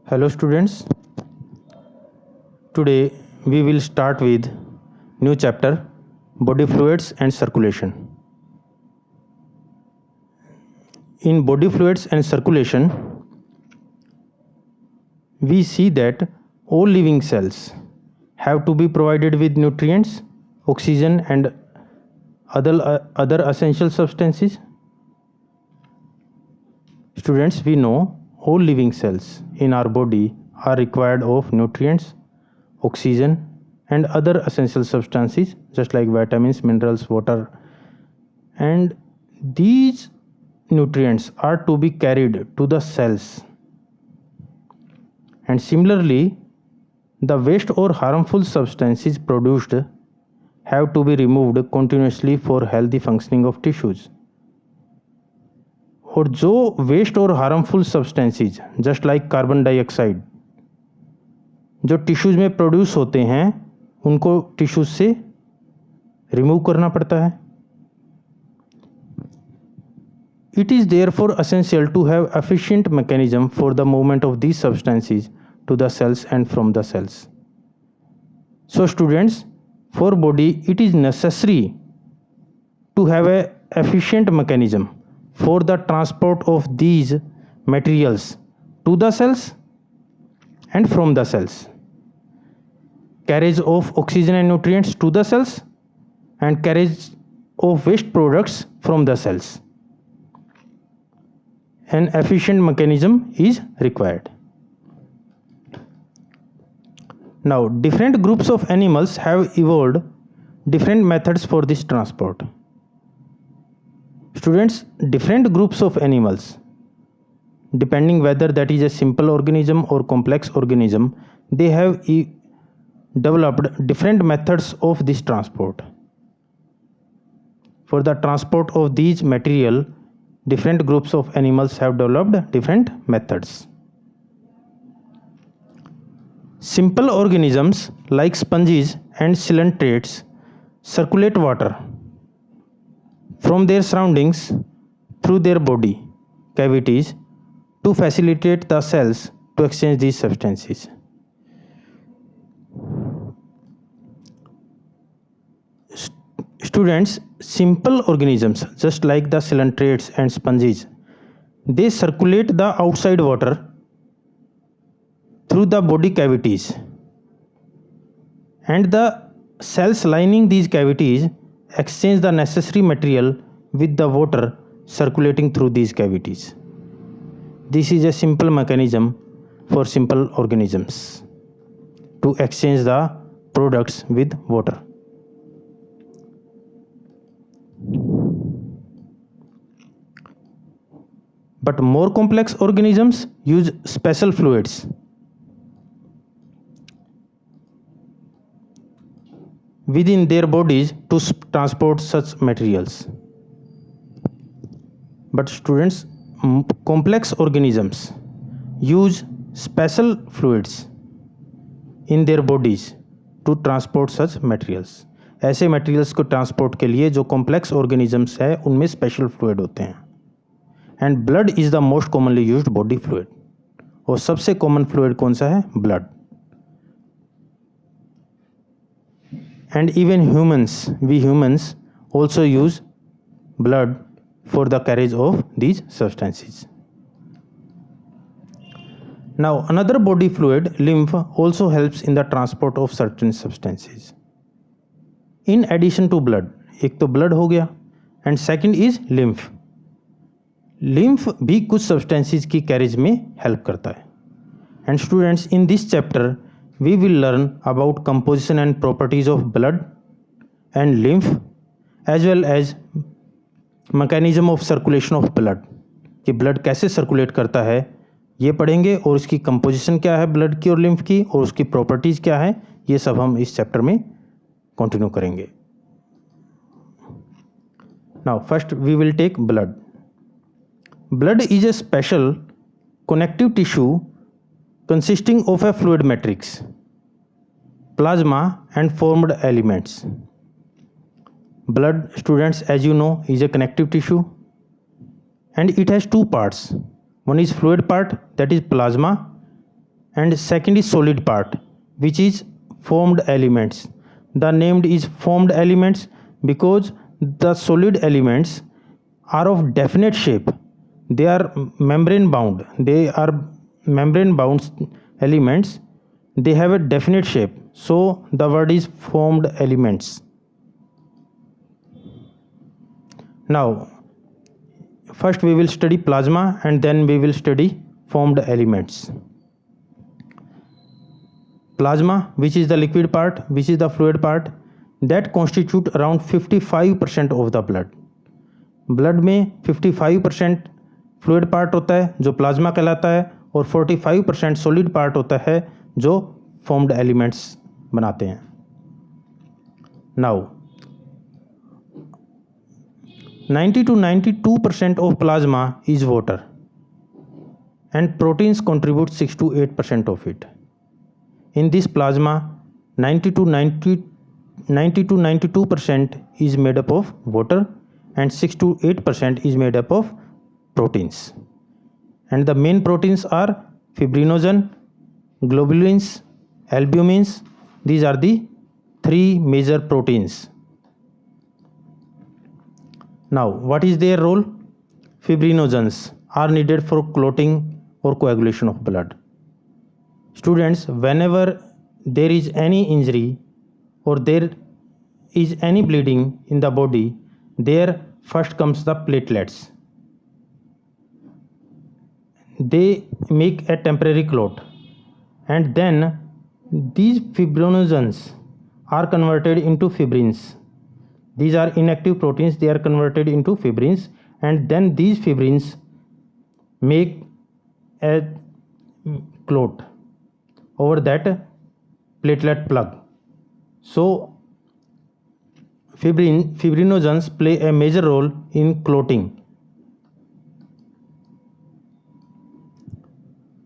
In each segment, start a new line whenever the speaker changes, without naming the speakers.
Hello students, today we will start with new chapter body fluids and circulation. In body fluids and circulation, we see that all living cells have to be provided with nutrients, oxygen and other essential substances. Students, we know all living cells in our body are required of nutrients, oxygen and other essential substances just like vitamins, minerals, water, and these nutrients are to be carried to the cells. And similarly, the waste or harmful substances produced have to be removed continuously for healthy functioning of tissues. और जो waste और harmful substances just like carbon dioxide जो tissues में produce होते हैं उनको tissues से remove करना पड़ता है. It is therefore essential to have efficient mechanism for the movement of these substances to the cells and from the cells. So students, for body it is necessary to have a efficient mechanism for the transport of these materials to the cells and from the cells, carriage of oxygen and nutrients to the cells and carriage of waste products from the cells. An efficient mechanism is required. Now, different groups of animals have evolved different methods for this transport. Students, different groups of animals, depending whether that is a simple organism or complex organism, they have developed different methods of this transport. For the transport of these material, different groups of animals have developed different methods. Simple organisms like sponges and coelenterate circulate water from their surroundings through their body cavities to facilitate the cells to exchange these substances. Students, simple organisms just like the coelentrates and sponges, they circulate the outside water through the body cavities, and the cells lining these cavities exchange the necessary material with the water circulating through these cavities. This is a simple mechanism for simple organisms to exchange the products with water. But more complex organisms use special fluids within their bodies to transport such materials. But students, complex organisms use special fluids in their bodies to transport such materials. ऐसे materials को transport के लिए जो complex organisms है उनमें special fluid होते हैं. And blood is the most commonly used body fluid. और सबसे common fluid कौन सा है? Blood. And even we humans also use blood for the carriage of these substances. Now, another body fluid, lymph, also helps in the transport of certain substances. In addition to blood, एक तो blood हो गया, and second is lymph. Lymph भी कुछ substances की carriage में help करता है. And students, in this chapter, we will learn about composition and properties of blood and lymph as well as mechanism of circulation of blood. कि blood कैसे circulate करता है ये पढ़ेंगे और उसकी composition क्या है blood की और lymph की और उसकी properties क्या है ये सब हम इस chapter में continue करेंगे. Now first we will take blood. Blood is a special connective tissue consisting of a fluid matrix, plasma and formed elements. Blood, students, as you know, is a connective tissue and it has two parts. One is fluid part, that is plasma, and second is solid part, which is formed elements. The named is formed elements because the solid elements are of definite shape. They are membrane bound. They are membrane bound elements. They have a definite shape. So the word is formed elements. Now, first we will study plasma and then we will study formed elements. Plasma, which is the liquid part, which is the fluid part, that constitute around 55% of the blood. Blood में 55% fluid part होता है जो plasma कहलाता है और 45% solid part होता है जो फॉर्म्ड एलिमेंट्स बनाते हैं. Now 90 to 92% of plasma is water and proteins contribute 6 to 8% of it. In this plasma, 90 to 92% is made up of water and 6 to 8% is made up of proteins. And the main proteins are fibrinogen, globulins, albumins. These are the three major proteins. Now, what is their role? Fibrinogens are needed for clotting or coagulation of blood. Students, whenever there is any injury or there is any bleeding in the body, there first comes the platelets. They make a temporary clot and then these fibrinogens are converted into fibrins. These are inactive proteins. They are converted into fibrins and then these fibrins make a clot over that platelet plug. So fibrinogens play a major role in clotting.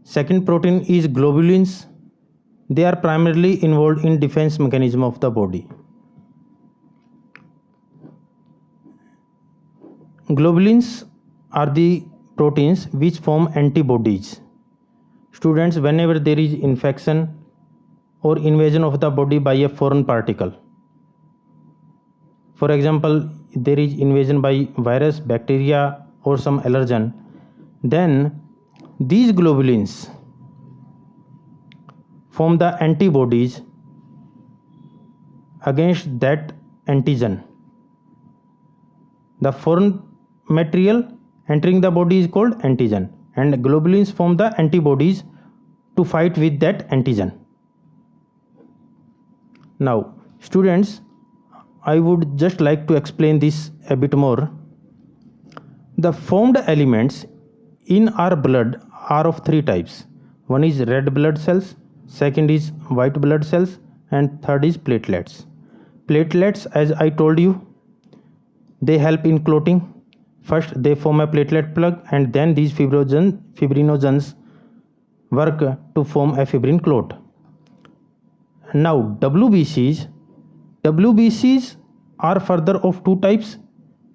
Second protein is globulins. They are primarily involved in defense mechanism of the body. Globulins are the proteins which form antibodies. Students, whenever there is infection or invasion of the body by a foreign particle, for example, there is invasion by virus, bacteria or some allergen, then these globulins form the antibodies against that antigen. The foreign material entering the body is called antigen and globulins form the antibodies to fight with that antigen. Now, students, I would just like to explain this a bit more. The formed elements in our blood are of three types. One is red blood cells, second is white blood cells, and third is platelets. Platelets, as I told you, they help in clotting. First, they form a platelet plug and then these fibrinogens work to form a fibrin clot. Now, WBCs are further of two types,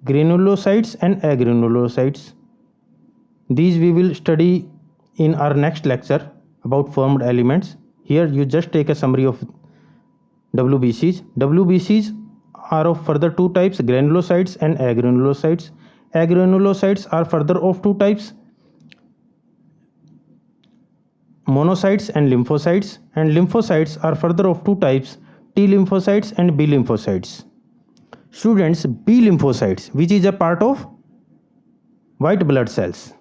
granulocytes and agranulocytes. These we will study in our next lecture about formed elements. Here you just take a summary of WBCs. WBCs are of further two types, granulocytes and agranulocytes. Agranulocytes are further of two types, monocytes and lymphocytes, and lymphocytes are further of two types, T lymphocytes and B lymphocytes. Students, B lymphocytes, which is a part of white blood cells.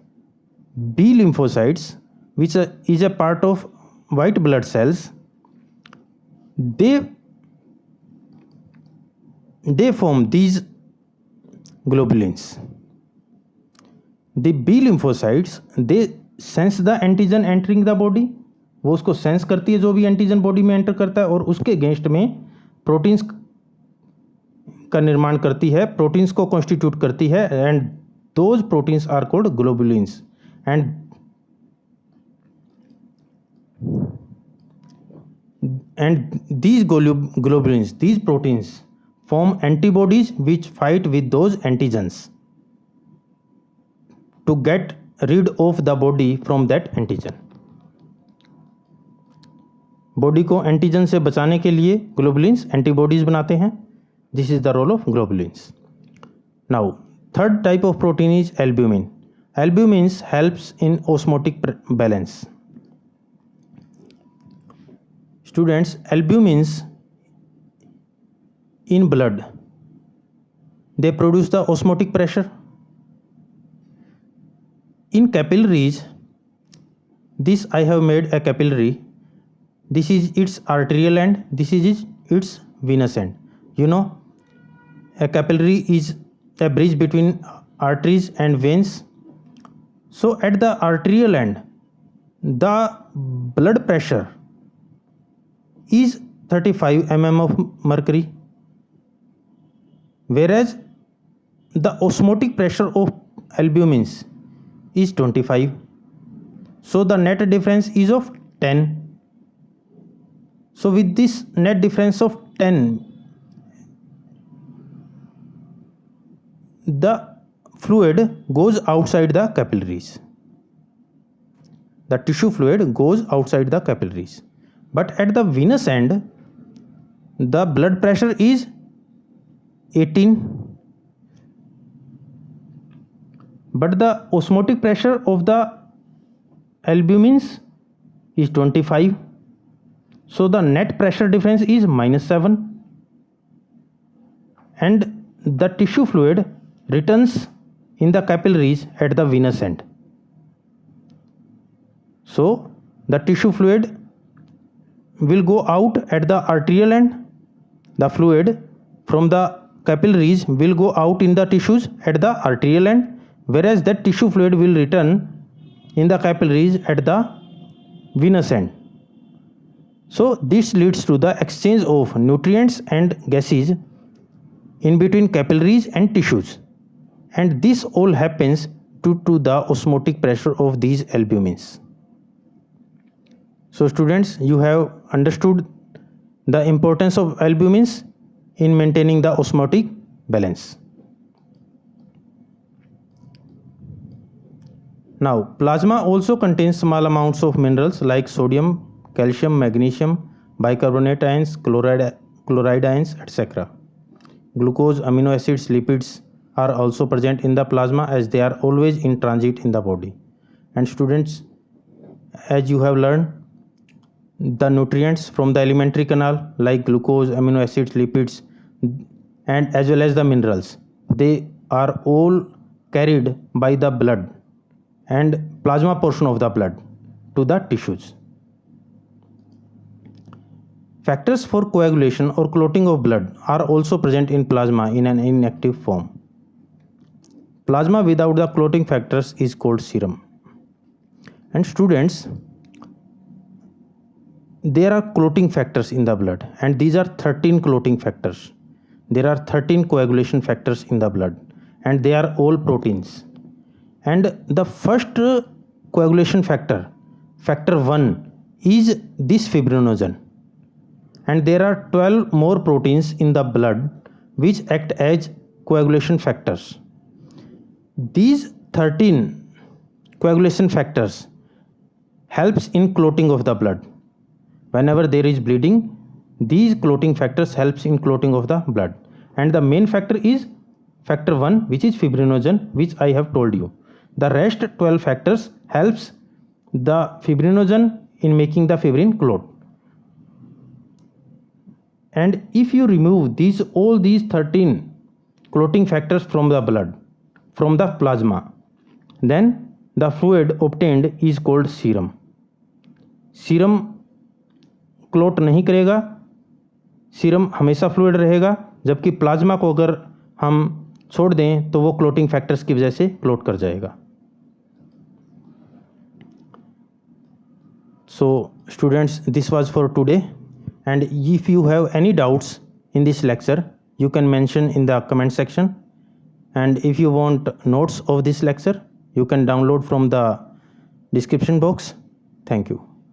B lymphocytes, which is a part of white blood cells, they form these globulins. The B lymphocytes, they sense the antigen entering the body. वो उसको sense करती है जो भी antigen body में enter करता है और उसके अगेंस्ट में प्रोटीन्स का निर्माण करती है, प्रोटीन्स को कॉन्स्टिट्यूट करती है and those proteins are called globulins and these globulins, these proteins form antibodies which fight with those antigens to get rid of the body from that antigen. Body को antigen से बचाने के लिए globulins antibodies बनाते हैं. This is the role of globulins. Now third type of protein is albumin. Albumins helps in osmotic balance. Students, albumins in blood, they produce the osmotic pressure. In capillaries, this I have made a capillary. This is its arterial end, this is its venous end. You know, a capillary is a bridge between arteries and veins. So at the arterial end, the blood pressure is 35 mm of mercury, whereas the osmotic pressure of albumins is 25. So the net difference is of 10. So with this net difference of 10, the fluid goes outside the capillaries. The tissue fluid goes outside the capillaries. But at the venous end, the blood pressure is 18, but the osmotic pressure of the albumins is 25. So the net pressure difference is -7, and the tissue fluid returns in the capillaries at the venous end. So the tissue fluid will go out at the arterial end. The fluid from the capillaries will go out in the tissues at the arterial end, whereas that tissue fluid will return in the capillaries at the venous end. So this leads to the exchange of nutrients and gases in between capillaries and tissues, and this all happens due to the osmotic pressure of these albumins. So students, you have understood the importance of albumins in maintaining the osmotic balance. Now, plasma also contains small amounts of minerals like sodium, calcium, magnesium, bicarbonate ions, chloride ions, etc. Glucose, amino acids, lipids are also present in the plasma, as they are always in transit in the body. And students, as you have learned, the nutrients from the alimentary canal like glucose, amino acids, lipids, and as well as the minerals, they are all carried by the blood and plasma portion of the blood to the tissues. Factors for coagulation or clotting of blood are also present in plasma in an inactive form. Plasma without the clotting factors is called serum. And students, there are clotting factors in the blood, and these are 13 clotting factors. There are 13 coagulation factors in the blood, and they are all proteins. And the first coagulation factor, factor 1, is this fibrinogen. And there are 12 more proteins in the blood which act as coagulation factors. These 13 coagulation factors helps in clotting of the blood. Whenever there is bleeding, these clotting factors helps in clotting of the blood, and the main factor is factor 1, which is fibrinogen, which I have told you. The rest 12 factors helps the fibrinogen in making the fibrin clot. And if you remove all these 13 clotting factors from the blood, from the plasma, then the fluid obtained is called serum. Serum clot नहीं करेगा, serum हमेशा fluid रहेगा, जबकि plasma को अगर हम छोड़ दें तो वो क्लोटिंग फैक्टर्स की वजह से क्लोट कर जाएगा. So students, this was for today, and if you have any doubts in this lecture, you can mention in the comment section, and if you want notes of this lecture, you can download from the description box. Thank you.